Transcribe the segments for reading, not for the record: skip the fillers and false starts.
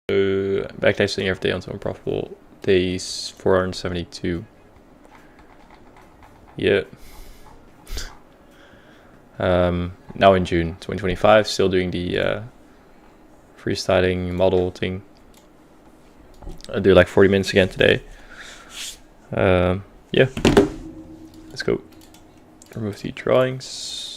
Backtesting every day until unprofitable days 472. Yeah. Now in June 2025, still doing the freestyling model thing. I'll do like 40 minutes again today. Yeah, let's go. Remove the drawings.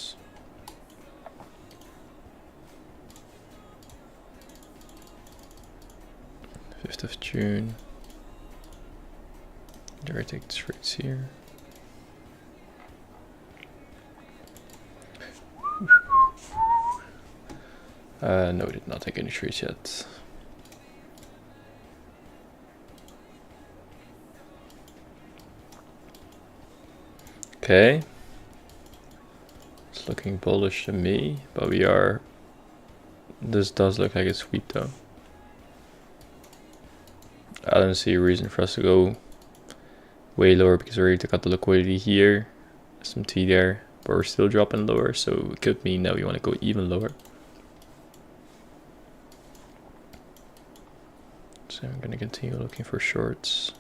June 5th. Do I take the straights here? No, we did not take any trees yet. Okay. It's looking bullish to me, but we are... This does look like a sweep though. I don't see a reason for us to go way lower because we already got the liquidity here. Some T there, but we're still dropping lower, so it could mean that we want to go even lower. So I'm going to continue looking for shorts.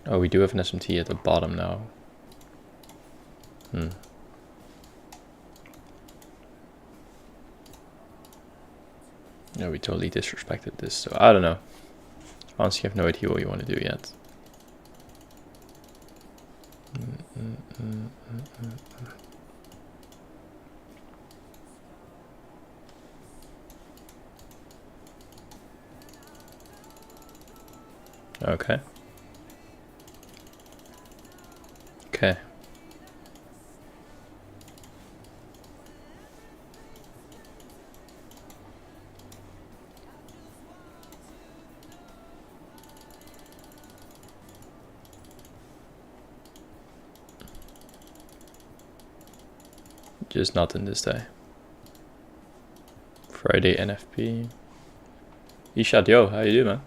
Oh, we do have an SMT at the bottom now. No, we totally disrespected this, so I don't know. Honestly, I have no idea what you want to do yet. Okay. Okay. Just not in this day. Friday NFP. Ishad, yo, how you doing, man?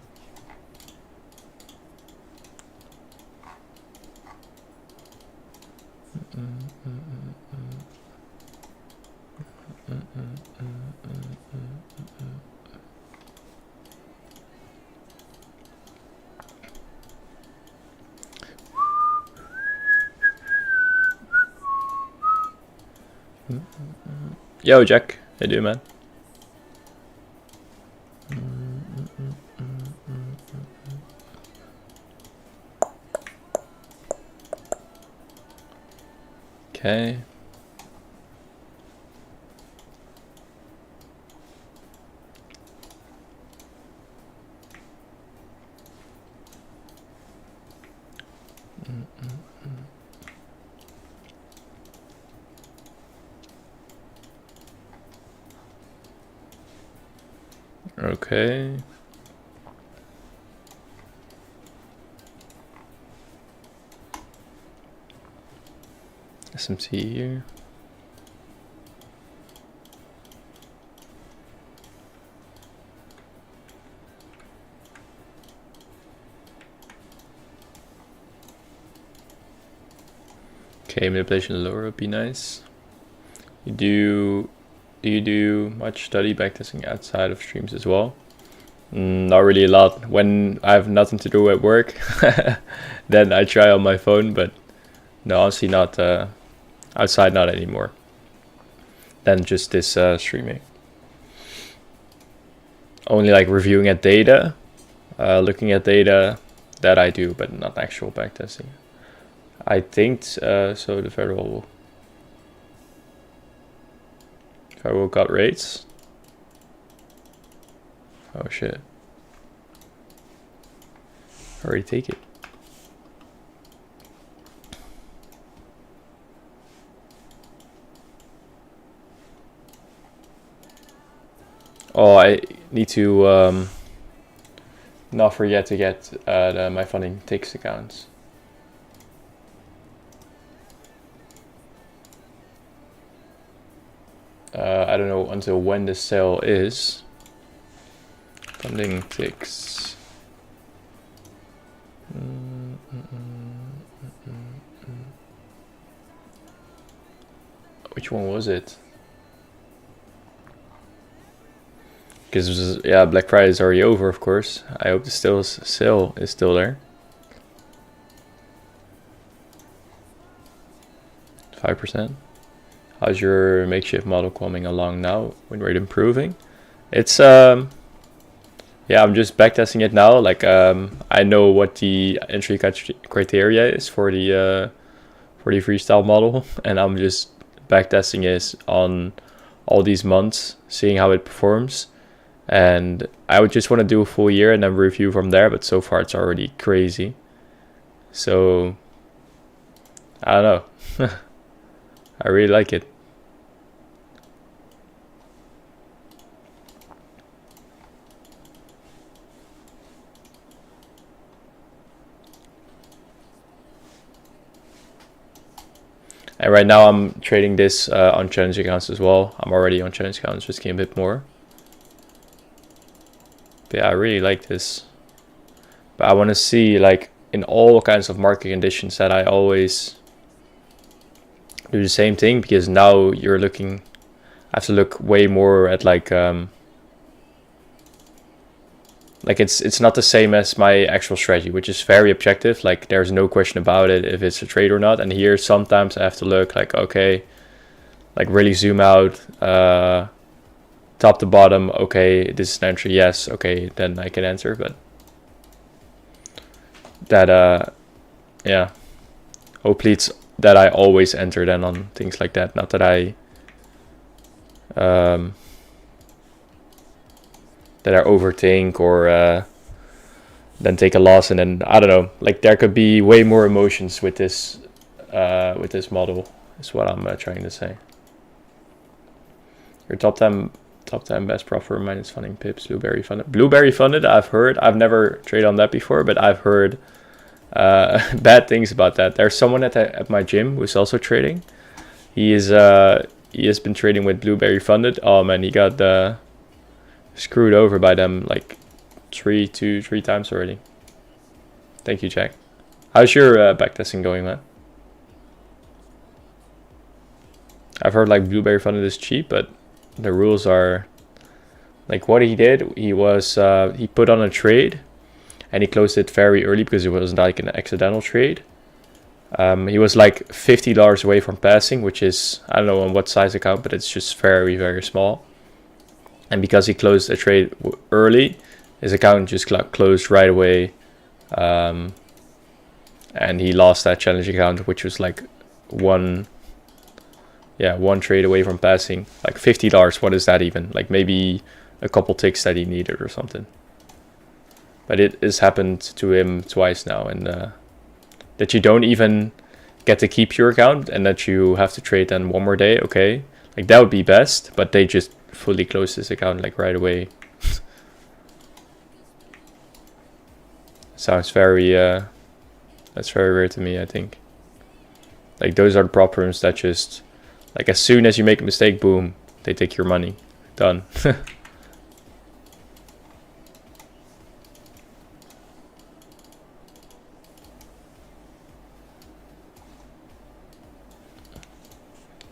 Yo, Jack, how you doing, man? Okay. Okay. SMT here. Okay, manipulation lower would be nice. Do you do much study backtesting outside of streams as well? Not really a lot. When I have nothing to do at work, then I try on my phone, but no, honestly not outside, not anymore. Then just this streaming. Only like reviewing at data, looking at data, that I do, but not actual backtesting. I think so. The federal cut rates. Oh shit! Already take it. Oh, I need to not forget to get my funding ticks accounts. I don't know until when the sale is. Funding ticks. Which one was it? Because yeah, Black Friday is already over, of course. I hope the sale is still there. 5%. How's your makeshift model coming along now? Win rate improving? It's yeah, I'm just backtesting it now. Like I know what the entry criteria is for the freestyle model, and I'm just backtesting it on all these months, seeing how it performs. And I would just want to do a full year and then review from there, but so far it's already crazy. So I don't know. I really like it. And right now I'm trading this on challenge accounts as well. I'm already on challenge accounts, just getting a bit more. But yeah, I really like this. But I want to see, like, in all kinds of market conditions, that I always do the same thing, because now you're looking, I have to look way more at like it's not the same as my actual strategy, which is very objective. Like there's no question about it if it's a trade or not. And here sometimes I have to look like, okay, like really zoom out, top to bottom. Okay, this is an entry. Yes. Okay, then I can enter. But that yeah, hopefully it's that I always enter then on things like that. Not that I overthink or then take a loss, and then I don't know. Like there could be way more emotions with this model. Is what I'm trying to say. Your top 10 best profit minus funding pips. Blueberry funded. Blueberry funded. I've heard. I've never traded on that before, but I've heard bad things about that. There's someone at my gym who's also trading. He has been trading with Blueberry funded. Oh man, he got screwed over by them like three times already. Thank you, Jack. How's your backtesting going, man? I've heard like Blueberry funded is cheap, but the rules are like what he did. He was he put on a trade and he closed it very early because it was like an accidental trade. He was like $50 away from passing, which is, I don't know on what size account, but it's just very, very small. And because he closed a trade early, his account just closed right away. And he lost that challenge account, which was like one trade away from passing. Like $50, what is that even? Like maybe a couple ticks that he needed or something. But it has happened to him twice now, and that you don't even get to keep your account and that you have to trade then one more day. Okay, like that would be best, but they just fully closed his account like right away. Sounds very that's very rare to me, I think. Like those are the problems that just, like as soon as you make a mistake, boom, they take your money. Done.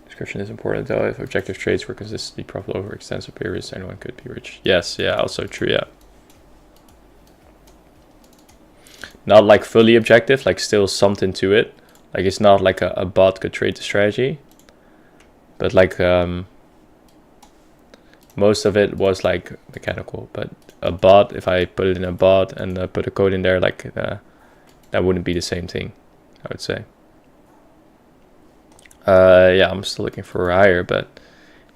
Description is important though. If objective trades were consistently profitable over extensive periods, anyone could be rich. Yes, yeah, also true, yeah. Not like fully objective, like still something to it. Like it's not like a bot could trade the strategy. But like most of it was like mechanical. But a bot, if I put it in a bot and put a code in there, like that wouldn't be the same thing, I would say. Yeah, I'm still looking for a higher, but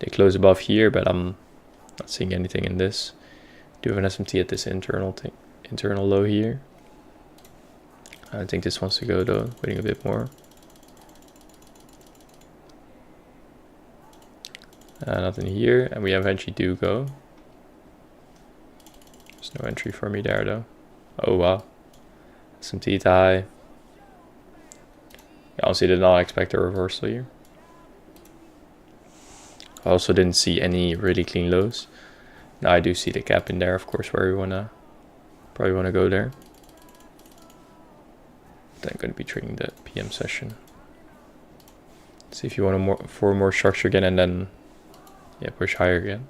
they close above here, but I'm not seeing anything in this. Do have an SMT at this internal low here. I think this wants to go though, waiting a bit more. Nothing here, and we eventually do go. There's no entry for me there though. Oh wow, SMT to high. I honestly did not expect a reversal here. I also didn't see any really clean lows. Now I do see the gap in there, of course, where we probably wanna go there. then going to be trading the PM session. See if you want for more structure again, and then yeah, push higher again.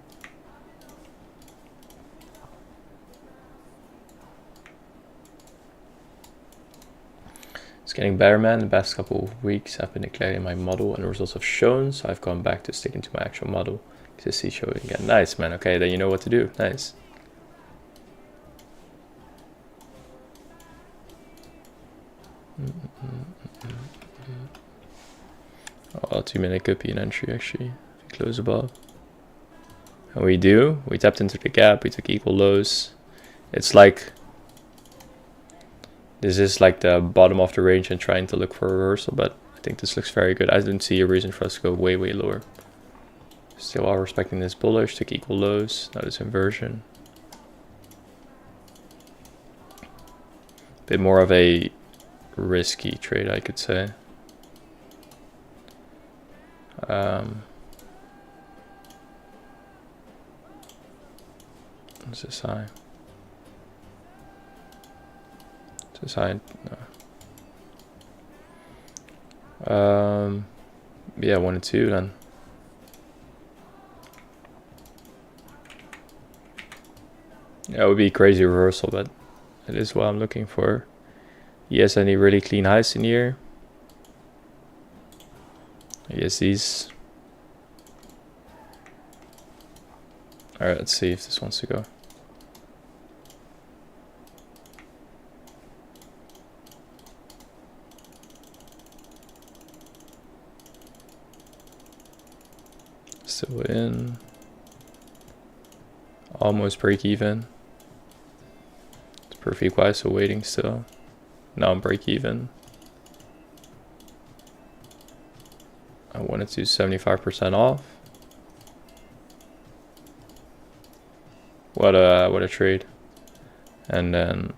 It's getting better, man. The past couple of weeks I've been declaring my model and the results have shown, so I've gone back to sticking to my actual model. To see showing again. Nice, man. Okay, then you know what to do. Nice. Oh, 2 minute could be an entry actually. If you close above. And we tapped into the gap, we took equal lows. It's like, this is like the bottom of the range and trying to look for a reversal, but I think this looks very good. I didn't see a reason for us to go way lower. Still all respecting this bullish, took equal lows, now this inversion. Bit more of a risky trade, I could say. What's this high? Is this high? No. Yeah, 1 and 2 then. Yeah, it would be a crazy reversal, but it is what I'm looking for. Yes, any really clean highs in here? I guess these. Alright, let's see if this wants to go. Still in. Almost break even. It's perfect equalize, so waiting still. Now I'm break even. I wanted to 75% off. What a trade. And then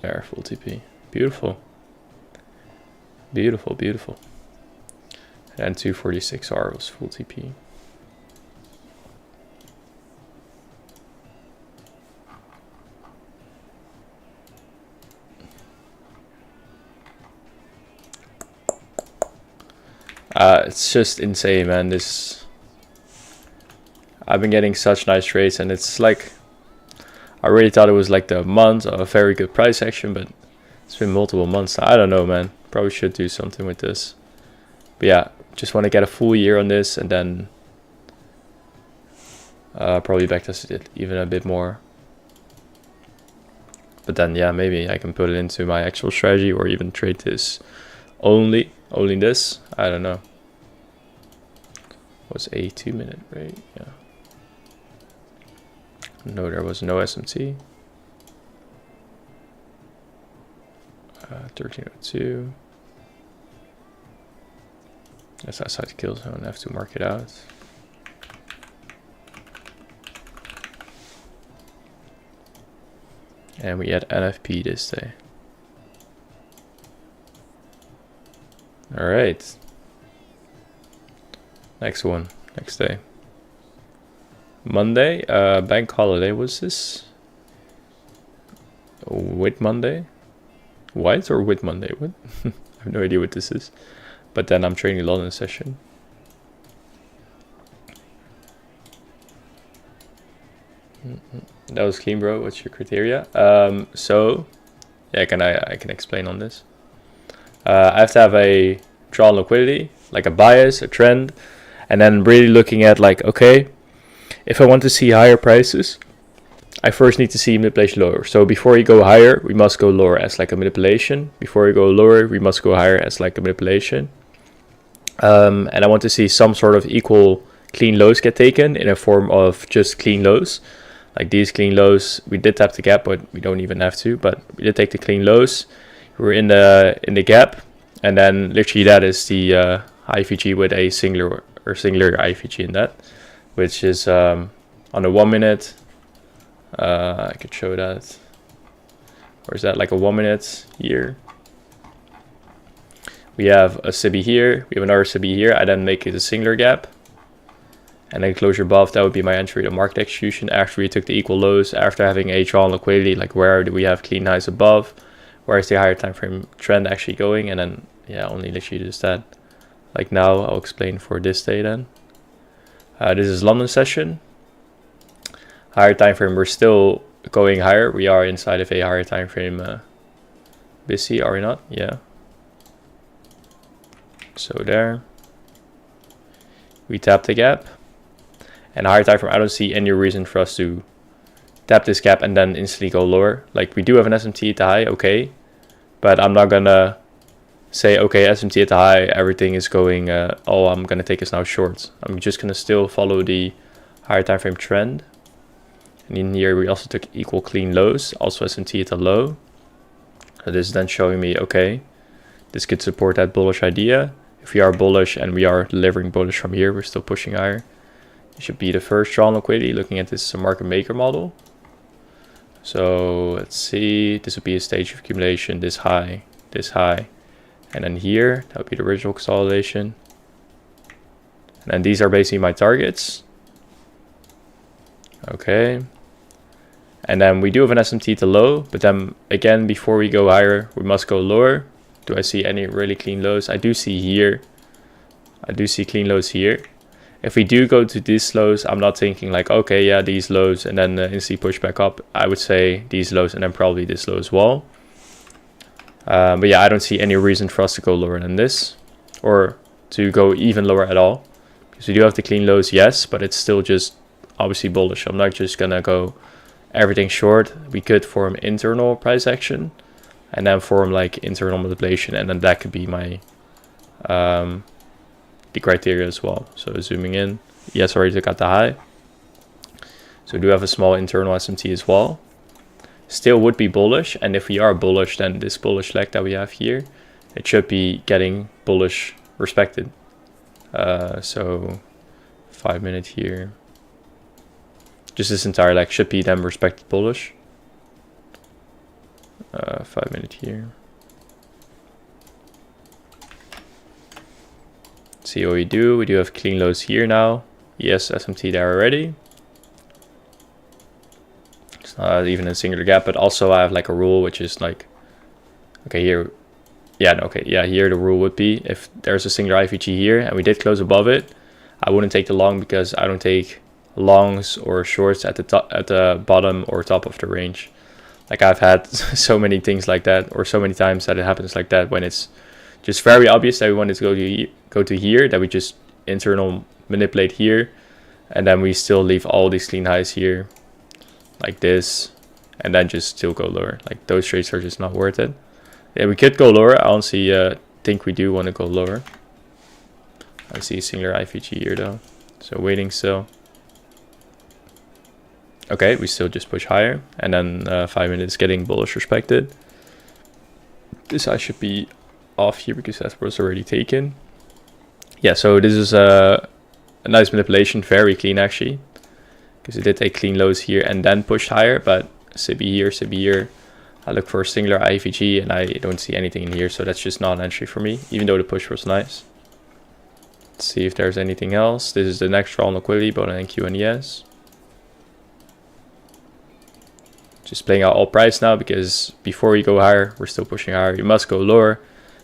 there, full TP. Beautiful. Beautiful, beautiful. And 246R was full TP. It's just insane, man. I've been getting such nice trades, and it's like, I really thought it was like the month of a very good price action, but it's been multiple months. I don't know, man. Probably should do something with this. But yeah, just want to get a full year on this, and then probably backtest it even a bit more. But then yeah, maybe I can put it into my actual strategy, or even trade this only this. I don't know. Was a 2 minute, right? Yeah. No, there was no SMT. 1302. That's outside the kill zone. I have to mark it out. And we had NFP this day. All right. Next one, next day. Monday, bank holiday. Was this Whit Monday? White or Whit Monday? What? I have no idea what this is. But then I'm trading the London session. That was clean, bro. What's your criteria? So yeah, I can explain on this. I have to have a draw on liquidity, like a bias, a trend, and then really looking at like, okay, if I want to see higher prices, I first need to see manipulation lower. So before you go higher, we must go lower as like a manipulation. Before you go lower, we must go higher as like a manipulation. And I want to see some sort of equal clean lows get taken in a form of just clean lows. Like these clean lows, we did tap the gap, but we don't even have to. But we did take the clean lows. We're in the gap, and then literally that is the IVG with a singular IVG in that, which is on a 1 minute. I could show that. Or is that like a 1 minute here? We have a SIBI here. We have another SIBI here. I then make it a singular gap. And then closure above, that would be my entry to market execution after we took the equal lows, after having a draw on liquidity, like where do we have clean highs above. where is the higher time frame trend actually going, and then yeah, only literally just that. Like now, I'll explain for this day then. This is London session. Higher time frame, we're still going higher. We are inside of a higher time frame busy, are we not? Yeah. So there. We tap the gap. And higher time frame, I don't see any reason for us to tap this gap and then instantly go lower. Like we do have an SMT at the high, okay. But I'm not gonna say, okay, SMT at the high, everything is going, all I'm gonna take is now short. I'm just gonna still follow the higher time frame trend. And in here we also took equal clean lows, also SMT at the low. So this is then showing me, okay, this could support that bullish idea. If we are bullish and we are delivering bullish from here, we're still pushing higher. It should be the first draw on liquidity, looking at this market maker model. So let's see, this would be a stage of accumulation, this high, and then here, that would be the original consolidation. And then these are basically my targets. Okay. And then we do have an SMT to low, but then again, before we go higher, we must go lower. Do I see any really clean lows? I do see here. I do see clean lows here. If we do go to these lows, I'm not thinking like, okay, yeah, these lows and then instantly push back up. I would say these lows and then probably this low as well. But yeah, I don't see any reason for us to go lower than this or to go even lower at all. Because we do have the clean lows, yes, but it's still just obviously bullish. I'm not just gonna go everything short. We could form internal price action and then form like internal manipulation, and then that could be my the criteria as well. So zooming in, yes, already took out the high. So we do have a small internal SMT as well. Still would be bullish, and if we are bullish, then this bullish leg that we have here, it should be getting bullish respected. So 5 minute here. Just this entire leg should be then respected bullish. 5 minute here. See what we do. We do have clean lows here now. Yes, SMT there already. It's not even a singular gap, but also I have like a rule which is like, okay, here, yeah, no, okay, yeah, here the rule would be if there's a singular IVG here and we did close above it, I wouldn't take the long because I don't take longs or shorts at the top, at the bottom or top of the range. Like I've had so many things like that, or so many times that it happens like that when it's just very obvious that we wanted to go to here, that we just internal manipulate here, and then we still leave all these clean highs here like this, and then just still go lower. Like those trades are just not worth it. Yeah, we could go lower. I honestly think we do want to go lower. I see a singular IVG here though, so waiting still. Okay, we still just push higher, and then 5 minutes getting bullish respected. This I should be off here because that was already taken. Yeah, so this is a nice manipulation, very clean actually, because it did take clean lows here and then pushed higher. But Sibi here, I look for a singular IVG and I don't see anything in here, so that's just not an entry for me, even though the push was nice. Let's see if there's anything else. This is the next draw on liquidity, both on NQ and ES. Just playing out all price now, because before you go higher, we're still pushing higher. You must go lower.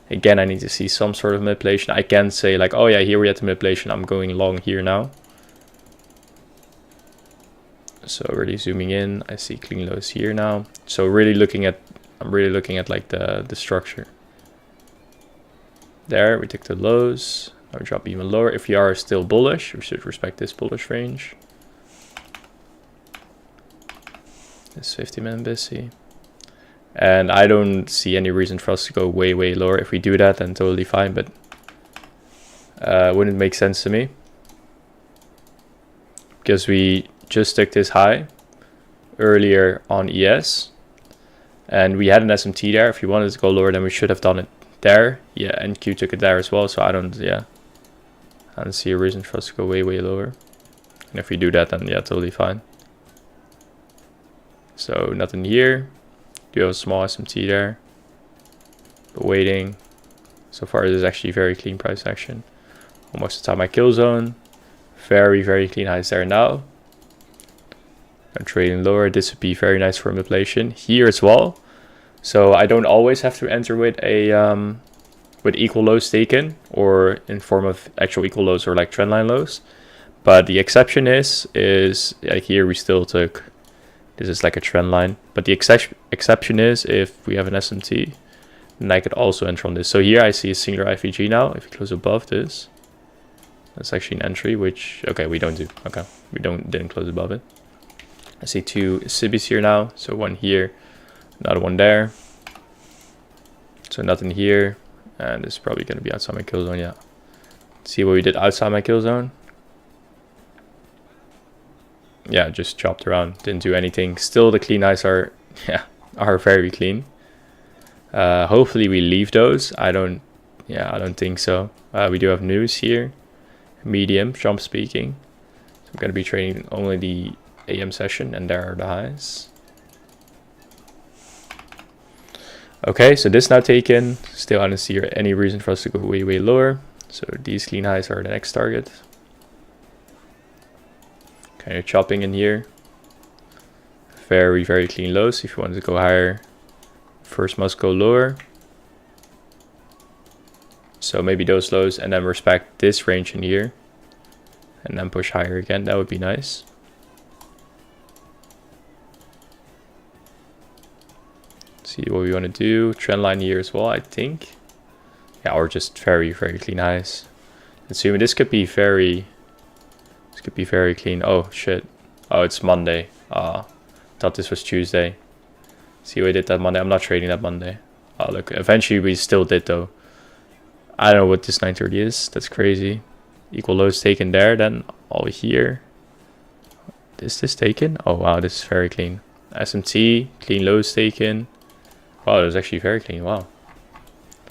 Again, I need to see some sort of manipulation. I can say like, oh yeah, here we have the manipulation. I'm going long here now. So really zooming in, I see clean lows here now. So really looking at, I'm really looking at like the structure. There, we took the lows. Now we drop even lower. If we are still bullish, we should respect this bullish range. This 50-minute busy. And I don't see any reason for us to go way lower. If we do that, then totally fine, but wouldn't make sense to me, because we just took this high earlier on ES and we had an SMT there. If you wanted to go lower, then we should have done it there. Yeah, and Q took it there as well, so I don't see a reason for us to go way lower. And if we do that, then yeah, totally fine. So nothing here. Do have a small SMT there, but waiting. So far this is actually very clean price action. Almost the time my kill zone. Very clean highs there now. I'm trading lower. This would be very nice for manipulation here as well. So I don't always have to enter with a with equal lows taken or in form of actual equal lows or like trendline lows. But the exception is like here we still took, this is like a trend line. But the exception is if we have an SMT, then I could also enter on this. So here I see a singular IVG now. If you close above this, that's actually an entry, which, okay, we don't do. Okay, we didn't close above it. I see two SIBIs here now. So one here, another one there. So nothing here. And this is probably going to be outside my kill zone, yeah. See what we did outside my kill zone? Yeah, just chopped around, didn't do anything. Still the clean highs are, yeah, are very clean. Hopefully we leave those. I don't think so. We do have news here. Medium, Trump speaking. So I'm going to be trading only the AM session, and there are the highs. Okay, so this now taken. Still, I don't see any reason for us to go way lower. So these clean highs are the next target. Kind of chopping in here. Very clean lows. If you want to go higher, first must go lower. So maybe those lows, and then respect this range in here, and then push higher again. That would be nice. See what we want to do. Trend line here as well, I think. Yeah, or just very clean highs. Assuming this could be very clean. Oh shit. Oh, it's Monday. Thought this was Tuesday. See what I did that Monday. I'm not trading that Monday. Oh look, eventually we still did though. I don't know what this 930 is. That's crazy. Equal lows taken there, then all here. Is this taken? Oh wow, this is very clean. SMT, clean lows taken. Wow, that was actually very clean. Wow.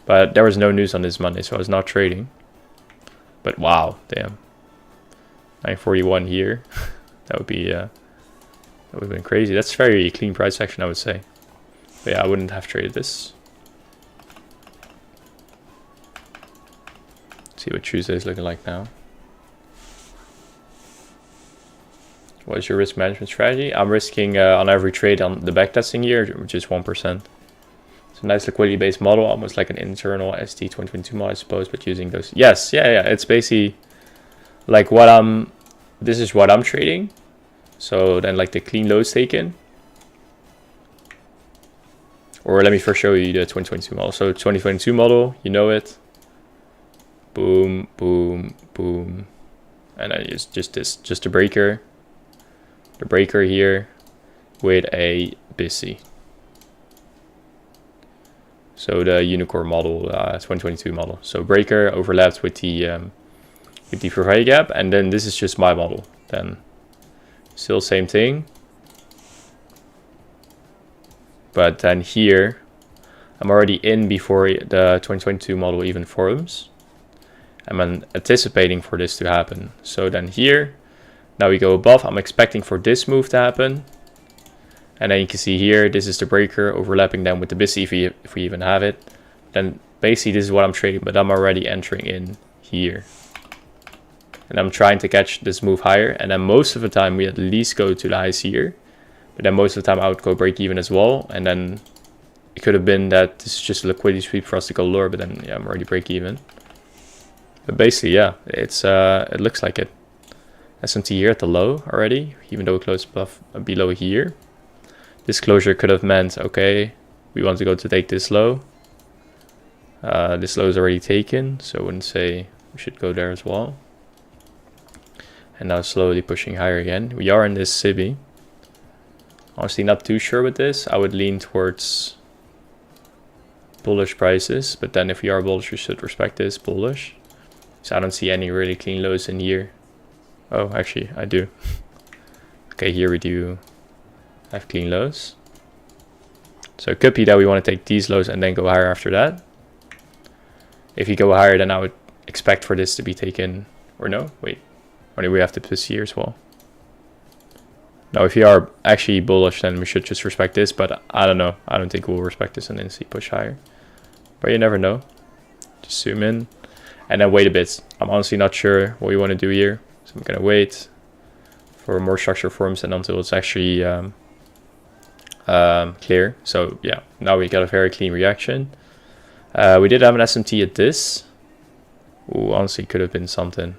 But there was no news on this Monday, so I was not trading. But wow, damn. 941 here. That would have been crazy. That's very clean price action, I would say. But yeah, I wouldn't have traded this. See what Tuesday is looking like now. What is your risk management strategy? I'm risking on every trade on the backtesting year, which is 1%. It's a nice liquidity based model, almost like an internal ST 2022 model, I suppose, but using those. Yes, yeah. It's basically like this is what I'm trading. So then like the clean lows taken. Or let me first show you the 2022 model. So 2022 model, you know it. Boom, boom, boom. And then just a breaker. The breaker here with a BISI. So the unicorn model, 2022 model. So breaker overlapped with the Fourier gap, and then this is just my model. Then still same thing. But then here, I'm already in before the 2022 model even forms. I'm anticipating for this to happen. So then here, now we go above. I'm expecting for this move to happen. And then you can see here, this is the breaker overlapping then with the BISI if we even have it. Then basically this is what I'm trading, but I'm already entering in here. And I'm trying to catch this move higher. And then most of the time we at least go to the highs here. But then most of the time I would go break even as well. And then it could have been that this is just a liquidity sweep for us to go lower, but then yeah, I'm already break even. But basically, yeah, it looks like it. SMT here at the low already, even though it closed below here. This closure could have meant, okay, we want to go to take this low. This low is already taken, so I wouldn't say we should go there as well. And now slowly pushing higher again. We are in this SIBI. Honestly, not too sure with this. I would lean towards bullish prices, but then if we are bullish, we should respect this bullish. So I don't see any really clean lows in here. Oh, actually, I do. Okay, here we do have clean lows. So it could be that we want to take these lows and then go higher after that. If you go higher, then I would expect for this to be taken, or no, wait. Or do we have to push here as well? No, if you are actually bullish, then we should just respect this, but I don't know. I don't think we'll respect this and then see push higher. But you never know. Just zoom in and then wait a bit. I'm honestly not sure what we want to do here. So I'm going to wait for more structure forms and until it's actually clear. So yeah, now we got a very clean reaction. We did have an SMT at this. Ooh, honestly, could have been something.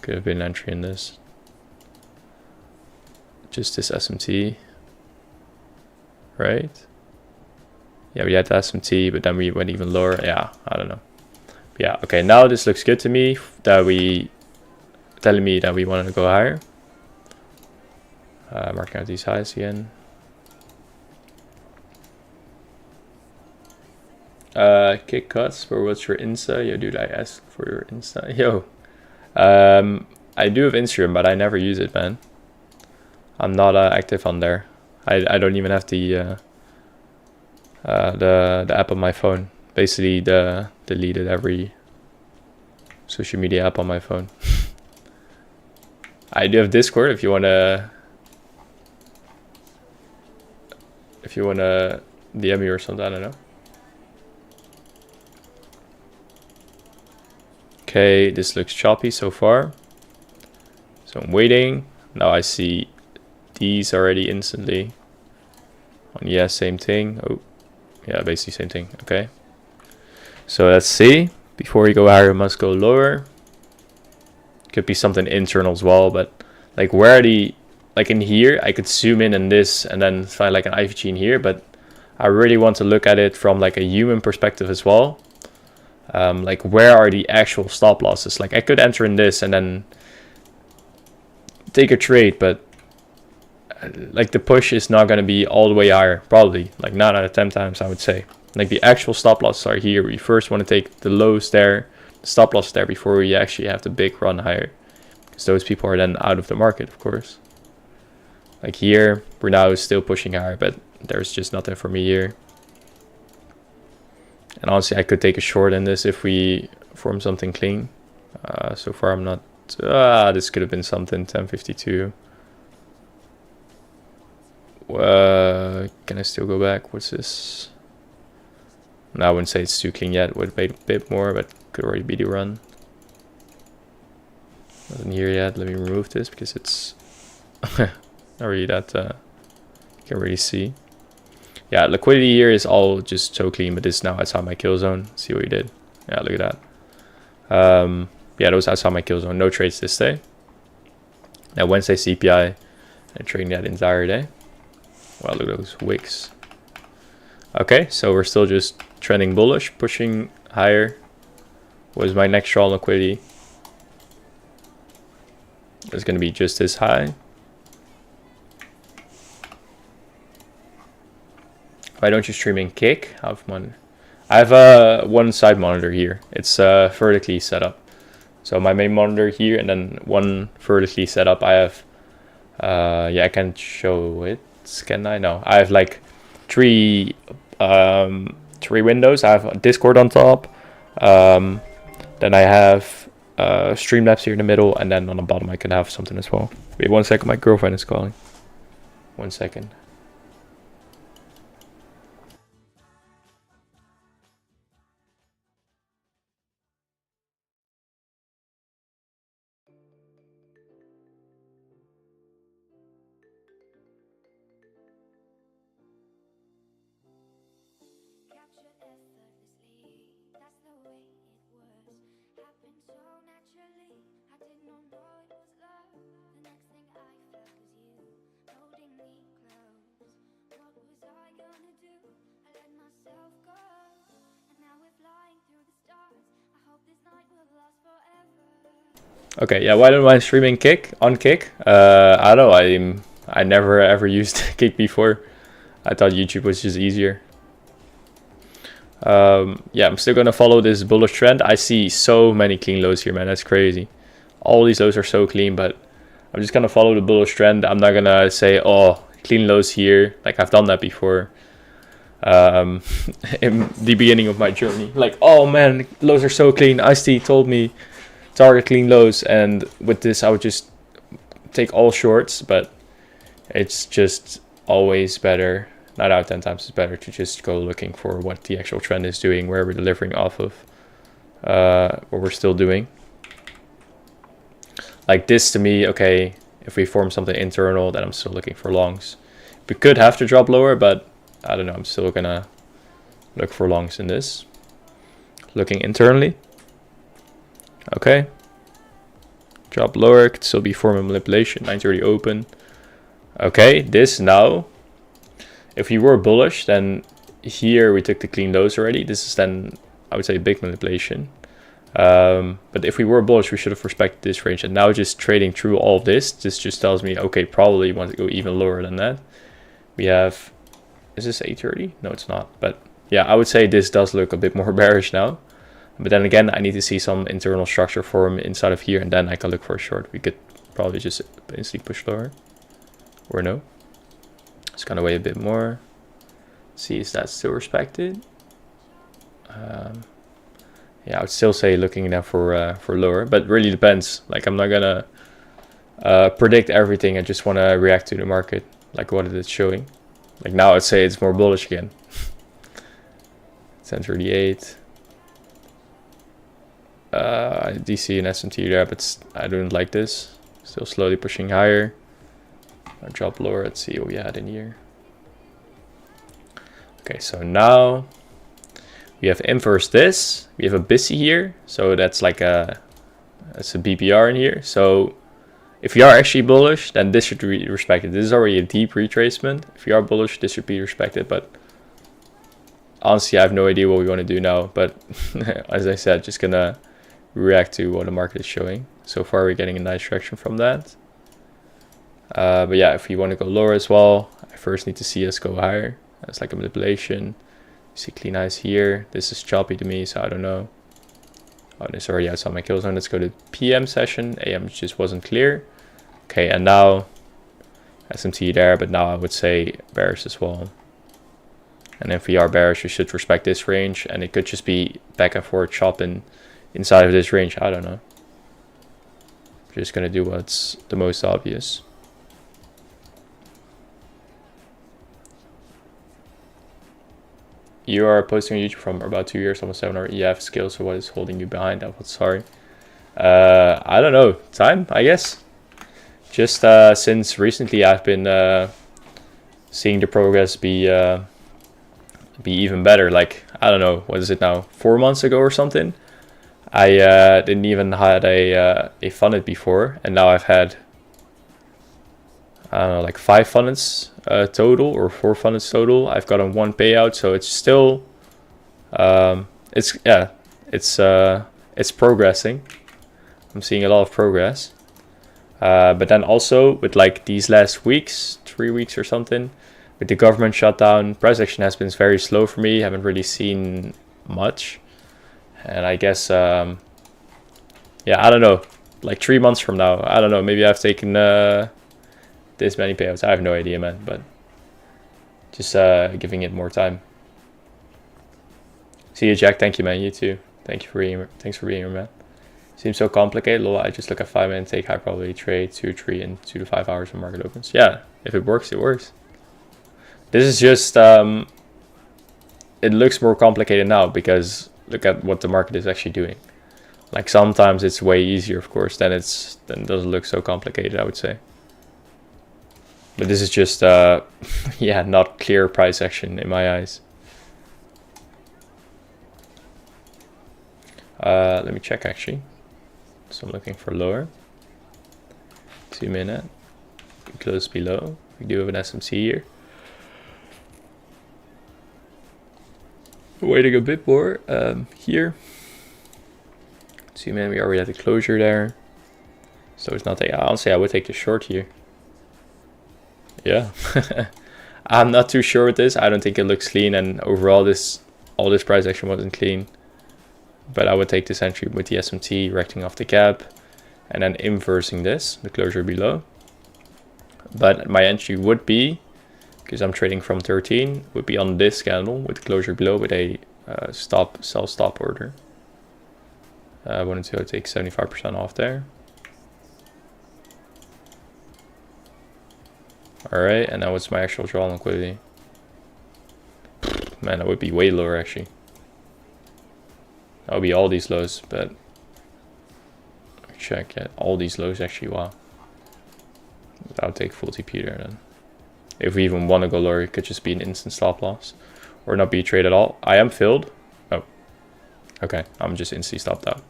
Could have been entry in this. Just this SMT, right? Yeah, we had the SMT, but then we went even lower. Yeah, I don't know. But yeah, okay, now this looks good to me. That we telling me that we want to go higher. Marking out these highs again. Kick cuts, but what's your Insta? Yo, dude, I asked for your Insta. Yo, I do have Instagram, but I never use it, man. I'm not active on there. I don't even have the app on my phone. Basically, deleted every social media app on my phone. I do have Discord if you wanna DM me or something. I don't know. Okay, this looks choppy so far. So I'm waiting. Now I see these already instantly. Yeah, same thing. Oh, yeah, basically same thing. Okay. So let's see. Before we go higher, we must go lower. Could be something internal as well, but like where the, like in here, I could zoom in this and then find like an IVG in here, but I really want to look at it from like a human perspective as well. Like where are the actual stop losses? Like I could enter in this and then take a trade, but like the push is not going to be all the way higher, probably like 9 out of 10 times I would say. Like the actual stop losses are here. We first want to take the lows there, the stop loss there before we actually have the big run higher, because those people are then out of the market, of course. Like here, we're now still pushing higher, but there's just nothing for me here. And honestly, I could take a short in this if we form something clean. So far, I'm not. This could have been something. 1052. Can I still go back? What's this? No, I wouldn't say it's too clean yet. Would wait a bit more, but could already be the run. Nothing here yet. Let me remove this because it's not really that you can really see. Yeah, liquidity here is all just so clean, but this is now outside my kill zone. See what you did. Yeah, look at that. Yeah, that was outside my kill zone. No trades this day. Now Wednesday CPI, and trading that entire day. Wow, look at those wicks. Okay, so we're still just trending bullish, pushing higher. What is my next draw on liquidity? It's going to be just this high. Why don't you stream in Kick? I have one side monitor here. It's vertically set up. So my main monitor here, and then one vertically set up. I have, yeah, I can show it. Can I? No, I have like three windows. I have Discord on top. Then I have Streamlabs here in the middle, and then on the bottom I can have something as well. Wait 1 second, my girlfriend is calling. 1 second. Okay, yeah, why don't I stream in Kick, on Kick? I don't know, I never ever used Kick before. I thought YouTube was just easier. Yeah, I'm still gonna follow this bullish trend. I see so many clean lows here, man, that's crazy. All these lows are so clean, but I'm just gonna follow the bullish trend. I'm not gonna say, oh, clean lows here, like I've done that before. In the beginning of my journey, like, oh man, lows are so clean. Ice-T told me target clean lows, and with this I would just take all shorts, but it's just always better, 9 out of 10 times it's better to just go looking for what the actual trend is doing, where we're delivering off of, what we're still doing. Like this to me, okay, if we form something internal, then I'm still looking for longs. We could have to drop lower, but I don't know. I'm still gonna look for longs in this. Looking internally. Okay. Drop lower, could still be form of manipulation. 930 open. Okay, this now. If we were bullish, then here we took the clean lows already. This is then, I would say, big manipulation. But if we were bullish, we should have respected this range. And now just trading through all of this just tells me, okay, probably want to go even lower than that. We have, is this 830? No, it's not. But yeah, I would say this does look a bit more bearish now. But then again, I need to see some internal structure form inside of here, and then I can look for a short. We could probably just instantly push lower, or no. It's gonna wait a bit more. See, is that still respected? Yeah, I would still say looking now for lower, but really depends. Like, I'm not gonna predict everything. I just want to react to the market, like what it is showing. Like now, I'd say it's more bullish again. 1038. DC and S&T there, but I don't like this. Still slowly pushing higher. I'll drop lower. Let's see what we had in here. Okay, so now we have inverse this. We have a BISI here, so that's like that's a BPR in here. So if you are actually bullish, then this should be respected. This is already a deep retracement. If you are bullish, this should be respected. But honestly, I have no idea what we want to do now. But as I said, just gonna react to what the market is showing. So far, we're getting a nice traction from that. But yeah, if you want to go lower as well, I first need to see us go higher. That's like a manipulation. You see clean eyes here. This is choppy to me, so I don't know. Oh, this is already outside my kill zone. Let's go to PM session. AM just wasn't clear. Okay, and now SMT there, but now I would say bearish as well. And if we are bearish, we should respect this range, and it could just be back and forth chopping inside of this range. I don't know. Just gonna do what's the most obvious. You are posting on YouTube from about 2 years, almost 7 hours. You have skills, so what is holding you behind? I'm sorry. I don't know. Time, I guess. Just since recently, I've been seeing the progress be even better. Like, I don't know, what is it now? 4 months ago or something. I didn't even had a funnit before, and now I've had, I don't know, like 5 funnits total, or 4 funnits total. I've gotten 1 payout, so it's still it's progressing. I'm seeing a lot of progress. But then also with like these last weeks, 3 weeks or something, with the government shutdown, price action has been very slow for me. Haven't really seen much. And I guess, yeah, I don't know, like 3 months from now, I don't know, maybe I've taken this many payouts. I have no idea, man, but just giving it more time. See you, Jack. Thank you, man. You too. Thanks for being here, man. Seems so complicated. Lol, I just look at 5 minute take high probability trade 2, 3, and 2 to 5 hours when market opens. Yeah, if it works, it works. This is just, it looks more complicated now because look at what the market is actually doing. Like sometimes it's way easier, of course, then it doesn't look so complicated, I would say. But this is just, yeah, not clear price action in my eyes. Let me check actually. So I'm looking for lower. 2 minute. Close below. We do have an SMC here. Waiting a bit more here. 2 minute, we already had the closure there. So it's not, honestly, I would take the short here. Yeah. I'm not too sure with this. I don't think it looks clean, and overall all this price action wasn't clean. But I would take this entry with the SMT, recting off the gap, and then inversing this, the closure below. But my entry would be, because I'm trading from 13, would be on this candle with the closure below with a sell stop order. I wanted to take 75% off there. Alright, and now what's my actual draw liquidity? Man, that would be way lower actually. That would be all these lows, but check it. All these lows actually, wow. I'll take full TP there then. If we even want to go lower, it could just be an instant stop loss or not be a trade at all. I am filled. Oh, okay. I'm just instantly stopped out.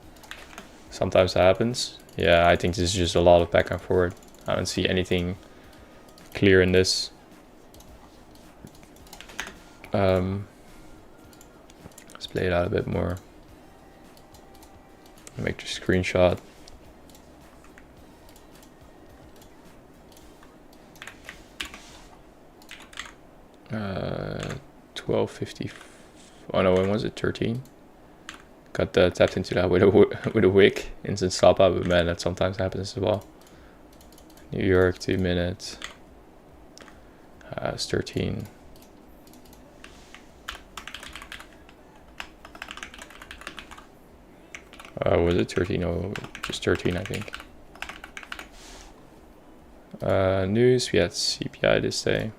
Sometimes that happens. Yeah, I think this is just a lot of back and forward. I don't see anything clear in this. Let's play it out a bit more. Make the screenshot. Uh, 12.50. Oh no, when was it? 13. Got tapped into that with a wick. Instant stop out, but man, that sometimes happens as well. New York 2 minutes. It's 13. Was it 13? Oh, just 13, I think. News, we had CPI this day.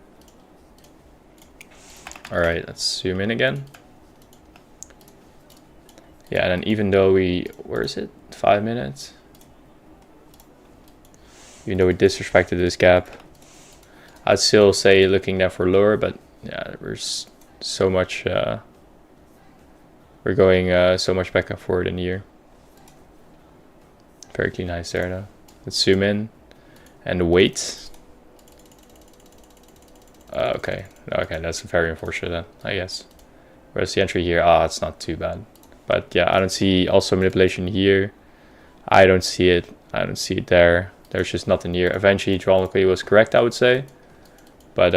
All right, let's zoom in again. Yeah, and then even though where is it? 5 minutes. Even though we disrespected this gap, I'd still say looking there for lower, but yeah, there's so much, we're going so much back and forward in the year. Very clean highs there though. Let's zoom in and wait. Okay, that's very unfortunate then, I guess. Where's the entry here? It's not too bad. But yeah, I don't see also manipulation here. I don't see it. I don't see it there. There's just nothing here. Eventually, draw liquidity was correct, I would say. But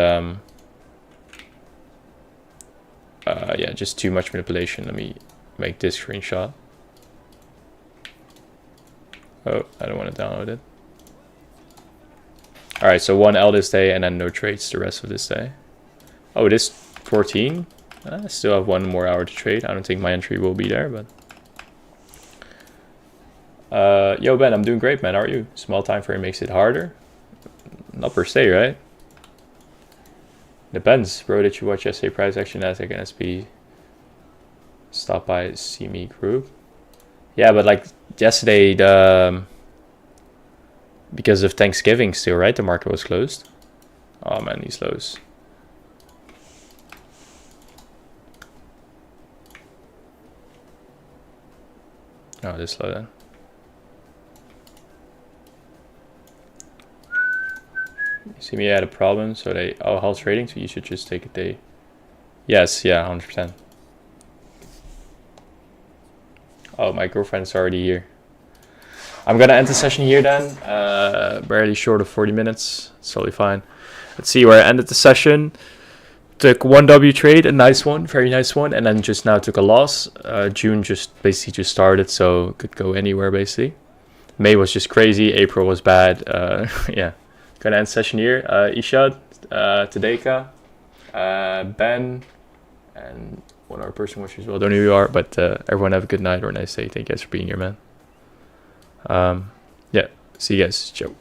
yeah, just too much manipulation. Let me make this screenshot. Oh, I don't want to download it. All right, so 1 L this day and then no trades the rest of this day. Oh, it is 14. I still have 1 more hour to trade. I don't think my entry will be there, but yo Ben, I'm doing great, man. How are you? Small time frame makes it harder. Not per se, right? Depends, bro. Did you watch yesterday price action Nasdaq and SP? Stop by CME group. Yeah, but like yesterday, because of Thanksgiving still, right? The market was closed. Oh man, these lows. Oh, this low then. You see me had a problem, so they halt trading, so you should just take a day. Yes, yeah, 100%. Oh, my girlfriend's already here. I'm gonna end the session here then. Barely short of 40 minutes. It's totally fine. Let's see where I ended the session. Took 1 W trade, a nice one, very nice one, and then just now took a loss. June basically just started, so could go anywhere basically. May was just crazy. April was bad. Yeah, gonna end session here. Ishad, Tadeka, Ben, and one other person which as well. Don't know who you are, but everyone have a good night or a nice day. Thank you guys for being here, man. Yeah, see you guys. Ciao.